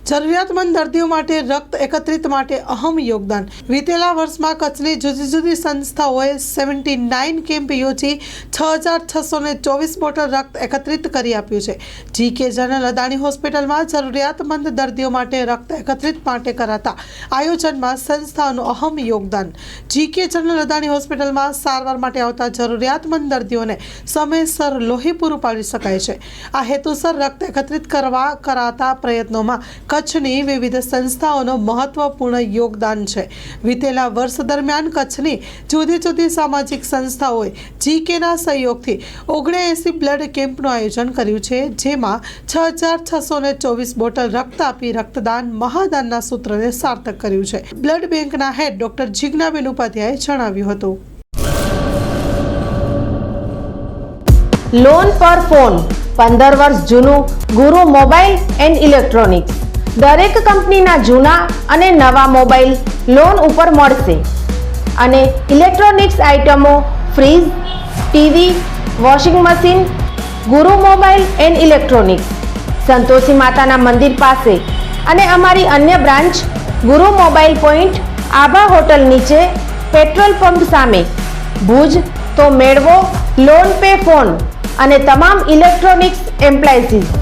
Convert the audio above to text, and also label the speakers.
Speaker 1: જરૂરિયાતમંદ દર્દીઓ માટે રક્ત એકત્રિત માટે અહમ યોગદાન। વિતેલા વર્ષમાં કચ્છની જુદી જુદી સંસ્થાઓએ 79 કેમ્પ યોજી 6624 બોટલ રક્ત એકત્રિત કરી આપ્યું છે। જીકે જનરલ અદાણી હોસ્પિટલમાં જરૂરિયાતમંદ દર્દીઓ માટે રક્ત એકત્રિત માટે કરાતા આયોજનમાં સંસ્થાઓનું અહમ યોગદાન। જીકે જનરલ અદાણી હોસ્પિટલમાં સારવાર માટે આવતા જરૂરિયાતમંદ દર્દીઓને સમયસર લોહી પૂરું પાડી શકાય છે। આ હેતુસર રક્ત એકત્રિત કરવા કરાતા પ્રયત્નોમાં કચ્છની વિવિધ સંસ્થાઓનો મહત્વપૂર્ણ યોગદાન છે। વિતેલા વર્ષ દરમિયાન કચ્છની જુદી જુદી સામાજિક સંસ્થાઓએ જીકેના સહયોગથી 79 બ્લડ કેમ્પનું આયોજન કર્યું છે, જેમાં 6624 બોટલ રક્ત આપી રક્તદાન મહાદાનના સૂત્રને સાર્થક કર્યું છે। બ્લડ બેંકના હેડ ડોક્ટર જિજ્ઞાબેન ઉપાધ્યાયે જણાવ્યું હતું।
Speaker 2: લોન પર ફોન 15 વર્ષ જૂનું ગુરુ મોબાઈલ એન્ડ ઇલેક્ટ્રોનિક્સ। દરેક કંપનીના જૂના અને નવા મોબાઈલ લોન ઉપર મળશે અને ઇલેક્ટ્રોનિક્સ આઇટમો ફ્રીજ, ટીવી, વોશિંગ મશીન। ગુરુ મોબાઈલ એન્ડ ઇલેક્ટ્રોનિક્સ સંતોષી માતાના મંદિર પાસે અને અમારી અન્ય બ્રાન્ચ ગુરુ મોબાઈલ પોઈન્ટ આભા હોટલ નીચે પેટ્રોલ પંપ સામે ભુજ। તો મેળવો લોન પે ફોન અને તમામ ઇલેક્ટ્રોનિક્સ એપ્લાયન્સીસ।